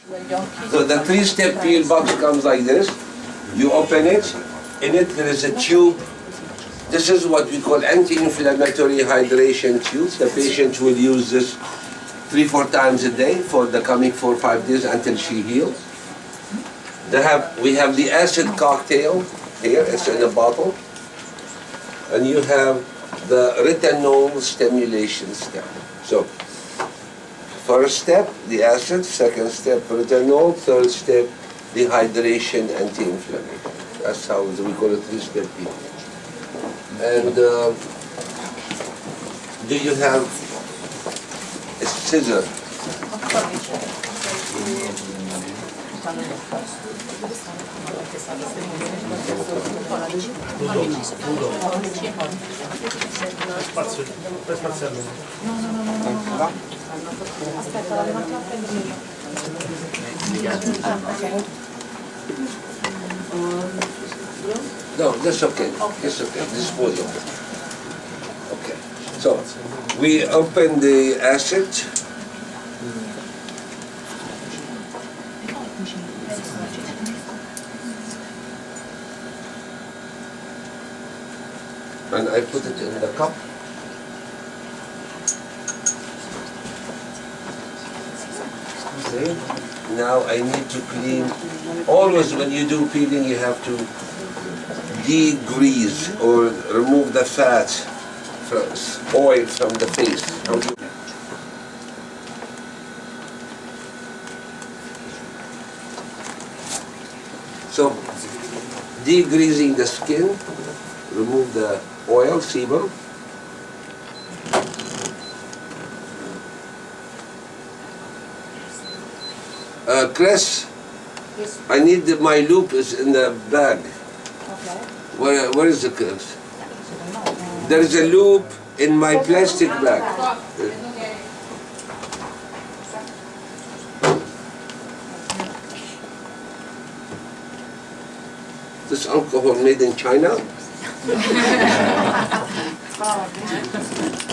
So the three-step peel box comes like this. You open it. In it there is a tube. This is what we call anti-inflammatory hydration tube. The patient will use this 3-4 times a day for the coming 4-5 days until she heals. We have the acid cocktail here. It's in a bottle. And you have the retinol stimulation step. So, first step, the acid. Second step, retinol. Third step, the hydration, anti-inflammatory. That's how we call it three-step peel. And do you have a scissor? No, that's okay. That's okay. This was okay. Okay. So we open the acid. And I put it in the cup. Okay. Now I need to clean. Always when you do peeling, you have to degrease or remove the fat, oil from the face. So, degreasing the skin, remove the oil, sebum. Chris, yes. I need my loop is in the bag. Okay. Where is the Chris? There is a loop in my plastic bag. This alcohol made in China?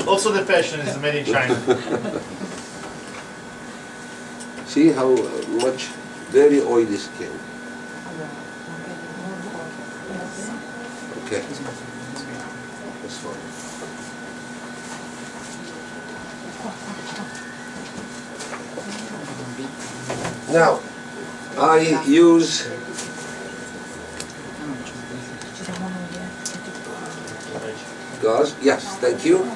Also the passion is made in China. See how much very oily skin. Okay. That's fine. Now, I use gauze. Yes, thank you.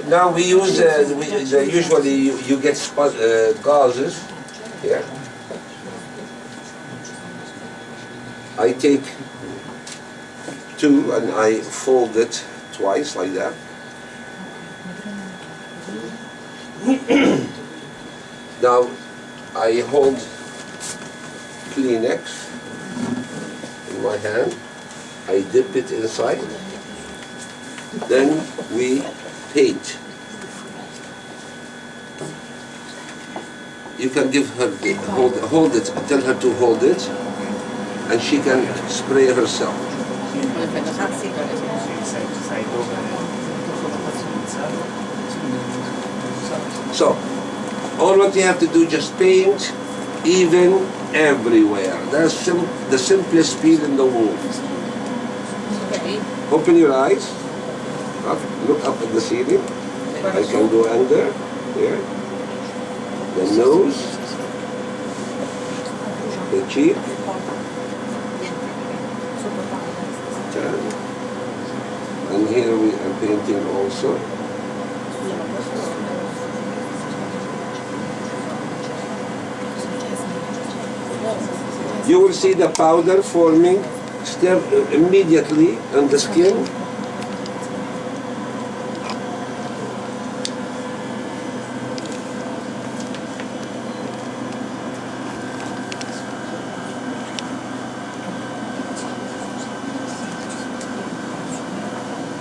Now we use, usually you get gauzes here. I take 2 and I fold it twice like that. Now I hold Kleenex in my hand. I dip it inside. Then we paint. You can give her hold it, tell her to hold it, and she can spray herself. So, all what you have to do, just paint even everywhere. That's the simplest peel in the world. Open your eyes. Look up at the ceiling. I can go under, here. The nose, the cheek, and here we are painting also. You will see the powder forming immediately on the skin.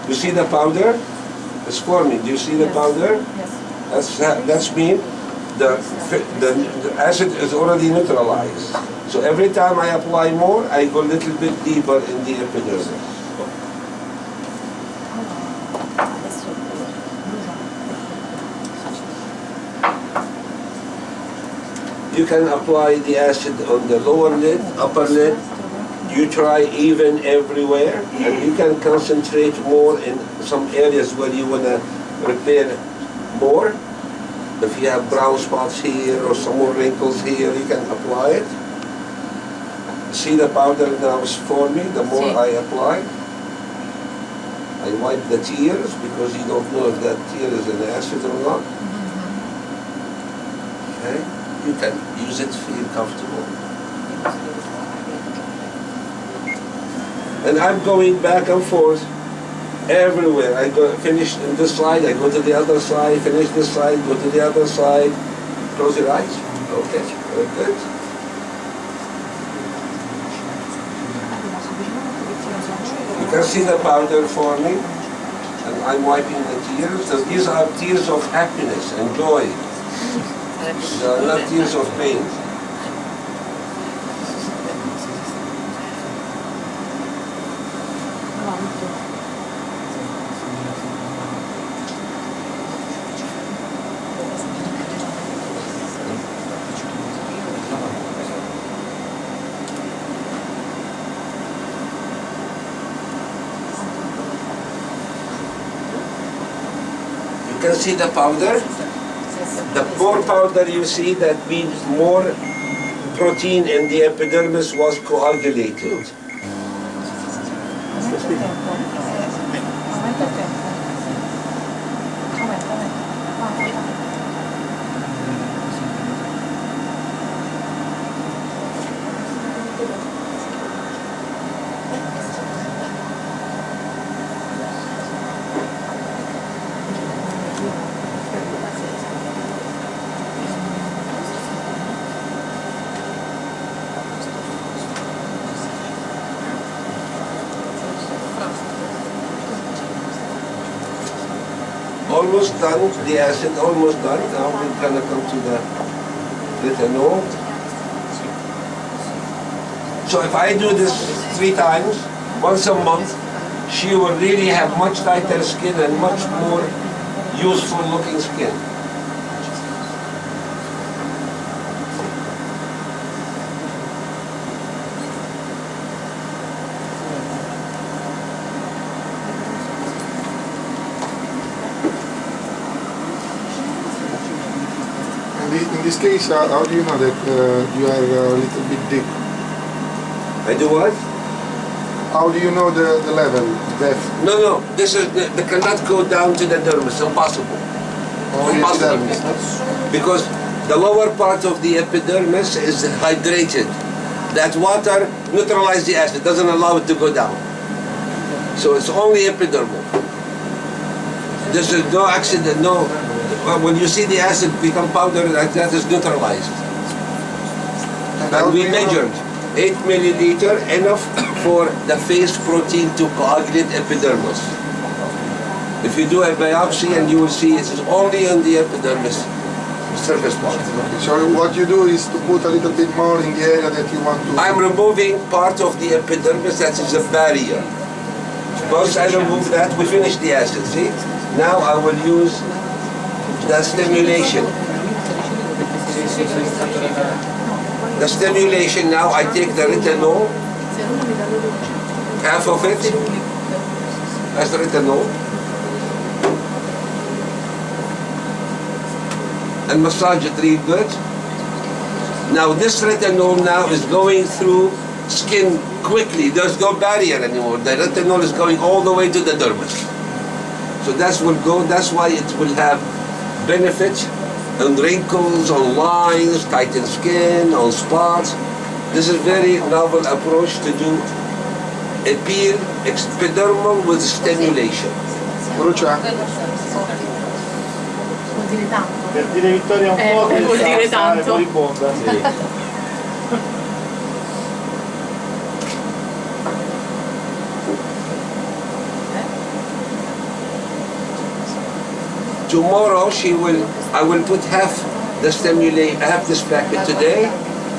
You see the powder? It's forming. Do you see the powder? Yes. That's mean the acid is already neutralized. So every time I apply more, I go a little bit deeper in the epidermis. You can apply the acid on the lower lid, upper lid. You try even everywhere, and you can concentrate more in some areas where you want to repair more. If you have brown spots here or some more wrinkles here, you can apply it. See the powder now is forming the more I apply. I wipe the tears because you don't know if that tear is an acid or not. Okay, you can use it, feel comfortable. And I'm going back and forth everywhere. I go finish in this side, I go to the other side, finish this side, go to the other side. Close your eyes. Okay, very good. You can see the powder forming, and I'm wiping the tears. So these are tears of happiness and joy. They are not tears of pain. You can see the powder. The more powder you see, that means more protein in the epidermis was coagulated. Almost done, the acid almost done. Now we're gonna come to the retinol. So if I do this 3 times, once a month, she will really have much tighter skin and much more useful looking skin. In this case, how do you know that you are a little bit deep? I do what? How do you know the level, depth? No, this is, they cannot go down to the dermis, impossible. Only Impossible. epidermis. Because the lower part of the epidermis is hydrated. That water neutralizes the acid, doesn't allow it to go down. So it's only epidermal. There's no accident, no. When you see the acid become powder, that is neutralized. And we measured 8 milliliter, enough for the face protein to coagulate epidermis. If you do a biopsy, and you will see it is only on the epidermis surface part. So what you do is to put a little bit more in the area that you want to... I'm removing part of the epidermis that is a barrier. Once I remove that, we finish the acid, see? Now I will use the stimulation. The stimulation now, I take the retinol, half of it as retinol, and massage it real good. Now this retinol now is going through skin quickly. There's no barrier anymore. The retinol is going all the way to the dermis. So that's why it will have benefit on wrinkles, on lines, tightened skin, on spots. This is very novel approach to do a peel epidermal with stimulation. Brucia? Vuol dire tanto. Per dire Vittoria un po' che vuol dire sta tanto. moribonda, sì. Tomorrow I will put half the stimulate, I have this packet today,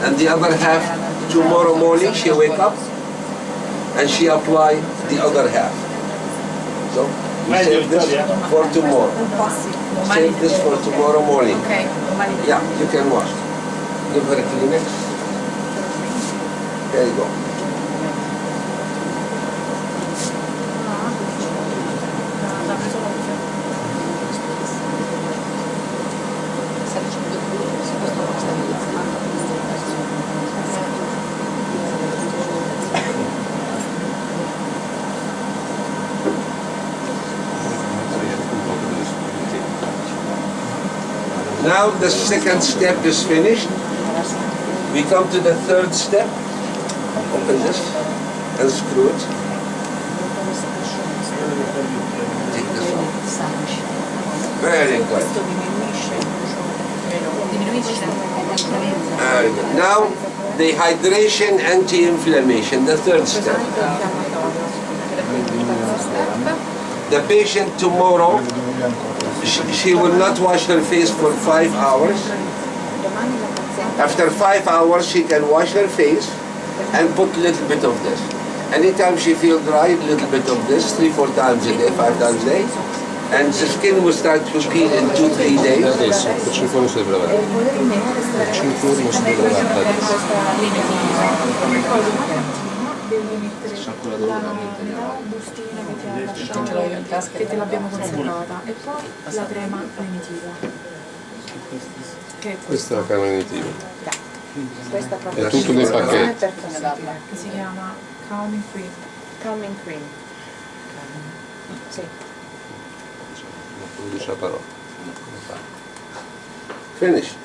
and the other half tomorrow morning. She wake up and she apply the other half. So you save this for tomorrow. Save this for tomorrow morning. Okay. Yeah, you can wash. Give her a Kleenex. There you go. Now the second step is finished. We come to the third step. Open this and screw it. Take this off. Very good. Very good. Now the hydration anti-inflammation, the third step. The patient tomorrow, she will not wash her face for 5 hours. After 5 hours, she can wash her face and put a little bit of this. Anytime she feels dry, a little bit of this, 3-4 times a day, 5 times a day. And the skin will start to peel in 2-3 days. Adesso, faccio fuori non si deve lavare. Faccio fuori non si deve lavare adesso. Bustina che ti ha lasciato, che te l'abbiamo conservata, e poi la crema lenitiva. Che è Questa è la crema lenitiva. questa proprio È tutto nel pacchetto. che si chiama Calming Cream. Calming cream. Sì. Non dice la parola. Finish.